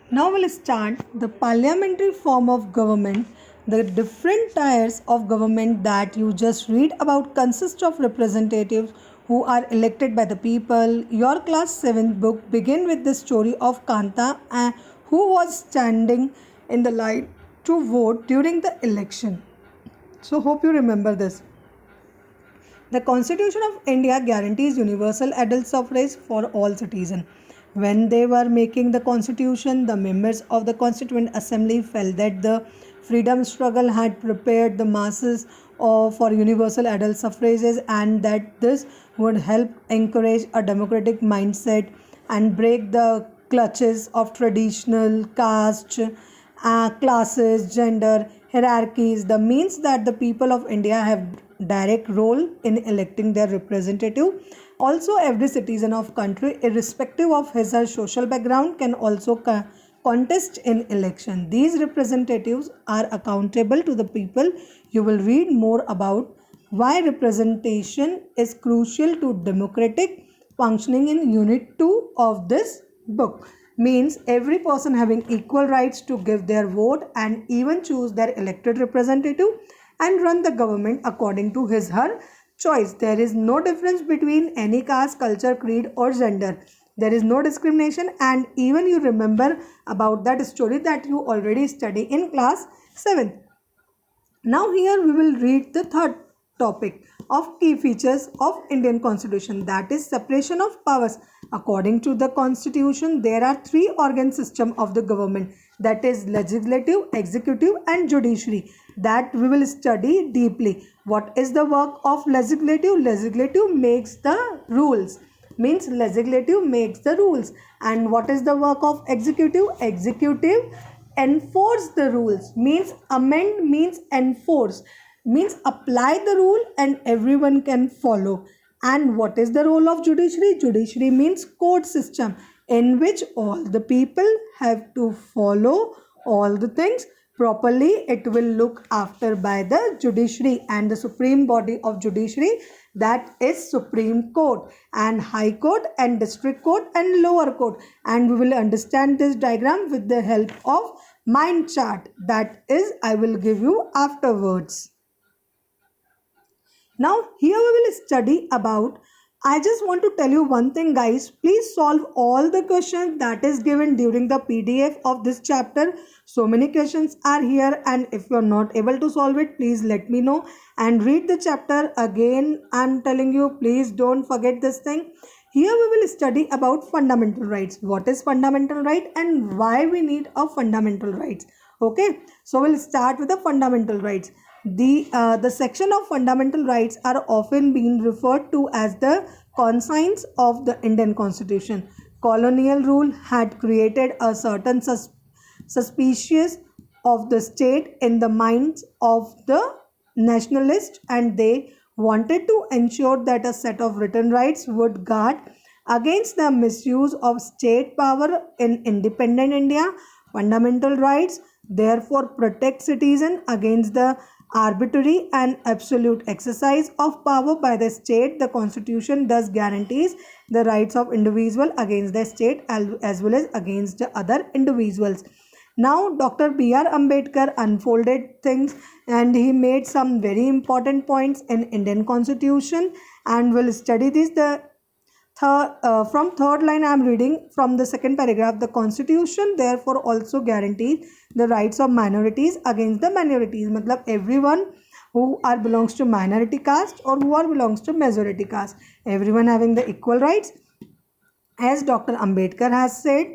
Now we'll start the parliamentary form of government. The different tiers of government that you just read about consist of representatives who are elected by the people. Your class 7th book begin with the story of Kanta who was standing in the line to vote during the election. So hope you remember this. The Constitution of India guarantees universal adult suffrage for all citizens. When they were making the constitution, the members of the Constituent Assembly felt that the freedom struggle had prepared the masses for universal adult suffrages and that this would help encourage a democratic mindset and break the clutches of traditional caste, classes, gender hierarchies. The means that the people of India have direct role in electing their representative. Also, every citizen of country, irrespective of his or social background, can also contest in election. These representatives are accountable to the people. You will read more about why representation is crucial to democratic functioning in unit 2 of this book. Means every person having equal rights to give their vote and even choose their elected representative and run the government according to his her choice. There is no difference between any caste, culture, creed or gender. There is no discrimination, and even you remember about that story that you already study in class 7th. Now here we will read the third topic of key features of Indian Constitution, that is separation of powers. According to the Constitution, there are three organ system of the government, that is legislative, executive and judiciary, that we will study deeply. What is the work of legislative? Legislative makes the rules, means legislative makes the rules. And what is the work of executive? Executive enforce the rules, means amend means enforce, means apply the rule and everyone can follow. And what is the role of judiciary? Judiciary means court system in which all the people have to follow all the things properly. It will look after by the judiciary, and the supreme body of judiciary, that is Supreme Court, and High Court and District Court and Lower Court. And we will understand this diagram with the help of mind chart, that is I will give you afterwards. Now here we will study about, I just want to tell you one thing guys, please solve all the questions that is given during the PDF of this chapter. So many questions are here, and if you are not able to solve it, please let me know and read the chapter again. I am telling you, please don't forget this thing. Here we will study about fundamental rights. What is fundamental right and why we need a fundamental rights. Okay, so we'll start with the fundamental rights. The section of fundamental rights are often being referred to as the conscience of the Indian Constitution. Colonial rule had created a certain suspicious of the state in the minds of the nationalists, and they wanted to ensure that a set of written rights would guard against the misuse of state power in independent India. Fundamental rights therefore protect citizens against the arbitrary and absolute exercise of power by the state. The Constitution thus guarantees the rights of individual against the state as well as against the other individuals. Now Dr. B.R. Ambedkar unfolded things and he made some very important points in Indian Constitution, and we'll study this. From third line I am reading from the second paragraph. The Constitution therefore also guarantees the rights of minorities against the minorities. Matlab everyone who are belongs to minority caste or who are belongs to majority caste, everyone having the equal rights. As Dr. Ambedkar has said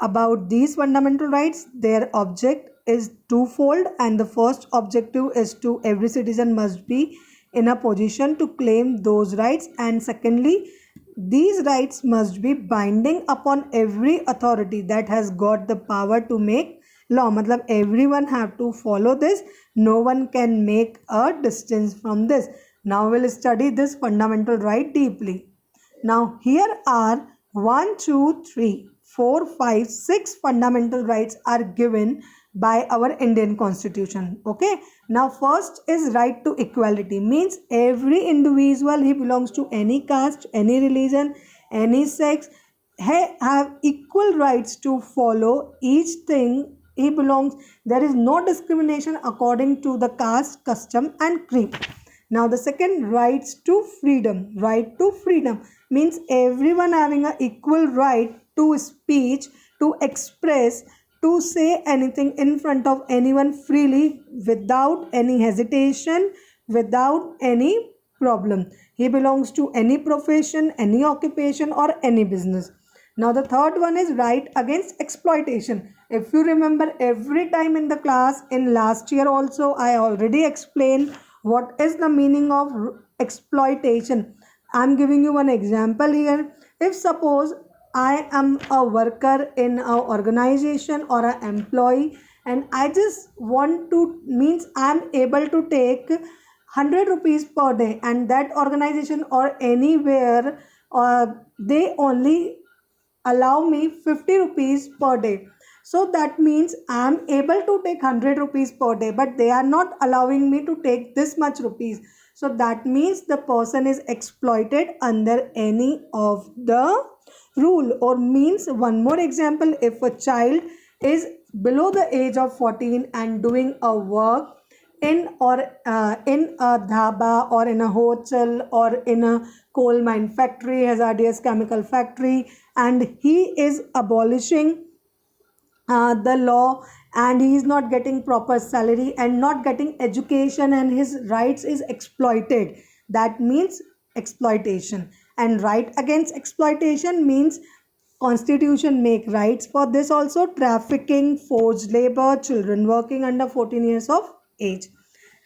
about these fundamental rights, their object is twofold, and the first objective is to every citizen must be in a position to claim those rights, and secondly, these rights must be binding upon every authority that has got the power to make law. Matlab everyone have to follow this. No one can make a distance from this. Now we'll study this fundamental right deeply. Now here are 1, 2, 3, 4, 5, 6 fundamental rights are given by our Indian Constitution. Okay, now first is right to equality, means every individual, he belongs to any caste, any religion, any sex, have equal rights to follow each thing he belongs. There is no discrimination according to the caste, custom, and creed. Now, the second, rights to freedom. Right to freedom means everyone having an equal right to speech, to express, to say anything in front of anyone freely without any hesitation, without any problem. He belongs to any profession, any occupation, or any business. Now, the third one is right against exploitation. If you remember, every time in the class, in last year also, I already explained what is the meaning of exploitation. I am giving you one example here. If suppose I am a worker in an organization or an employee, and I just want to, means I am able to take 100 rupees per day, and that organization or anywhere they only allow me 50 rupees per day. So that means I am able to take 100 rupees per day, but they are not allowing me to take this much rupees. So that means the person is exploited under any of the rule. Or means, one more example, if a child is below the age of 14 and doing a work in a dhaba or in a hotel or in a coal mine factory, hazardous chemical factory, and he is abolishing the law, and he is not getting proper salary and not getting education, and his rights is exploited. That means exploitation. And right against exploitation means constitution make rights for this also: trafficking, forced labor, children working under 14 years of age.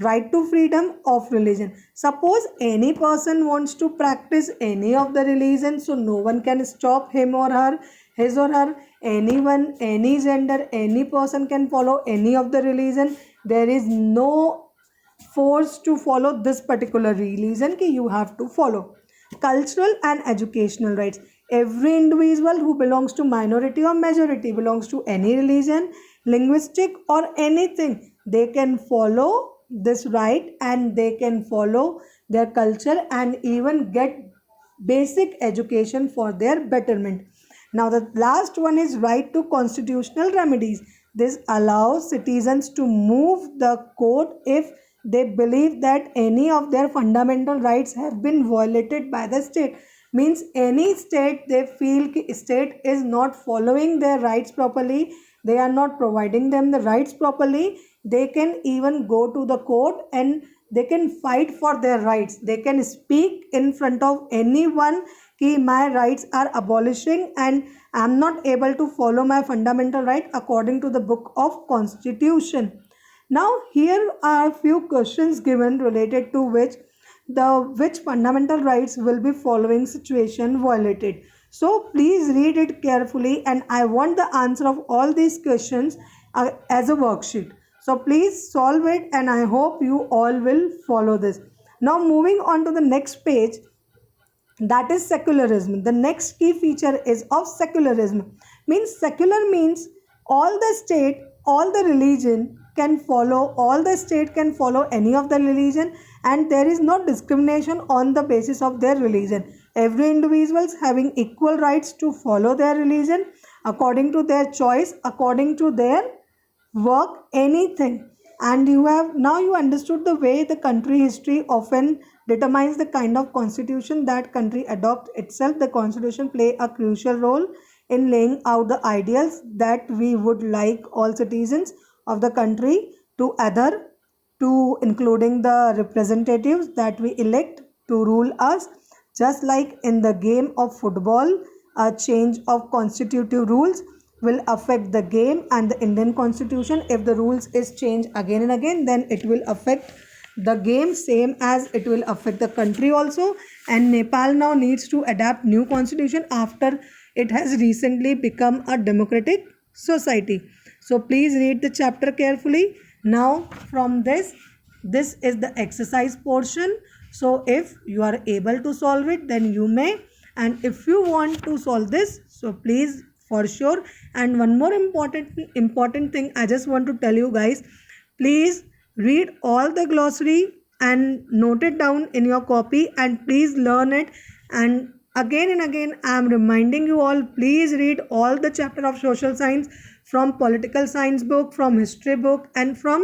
Right to freedom of religion. Suppose any person wants to practice any of the religion, so no one can stop him or her, his or her. Anyone, any gender, any person can follow any of the religion. There is no force to follow this particular religion कि you have to follow. Cultural and educational rights. Every individual who belongs to minority or majority, belongs to any religion, linguistic or anything, they can follow this right, and they can follow their culture and even get basic education for their betterment. Now, the last one is right to constitutional remedies. This allows citizens to move the court if they believe that any of their fundamental rights have been violated by the state. Means any state they feel कि state is not following their rights properly, they are not providing them the rights properly, they can even go to the court and they can fight for their rights. They can speak in front of anyone कि my rights are abolishing and I am not able to follow my fundamental right according to the book of constitution. Now here are few questions given related to which fundamental rights will be following situation violated. So please read it carefully, and I want the answer of all these questions as a worksheet. So please solve it, and I hope you all will follow this. Now moving on to the next page, that is secularism. The next key feature is of secularism. Means secular means all the state, all the religion can follow, all the state can follow any of the religion, and there is no discrimination on the basis of their religion. Every individual is having equal rights to follow their religion according to their choice, according to their work, anything. And you understood the way the country history often determines the kind of constitution that country adopt itself. The constitution play a crucial role in laying out the ideals that we would like all citizens of the country to adhere to, including the representatives that we elect to rule us. Just like in the game of football, a change of constitutive rules will affect the game and the Indian constitution. If the rules is changed again and again, then it will affect the game same as it will affect the country also. And Nepal now needs to adapt new constitution after it has recently become a democratic society. So please read the chapter carefully. Now from this is the exercise portion. So if you are able to solve it, then you may, and if you want to solve this, so please, for sure. And one more important thing I just want to tell you guys, please read all the glossary and note it down in your copy, and please learn it. And again and again I am reminding you all, please read all the chapter of social science from political science book, from history book, and from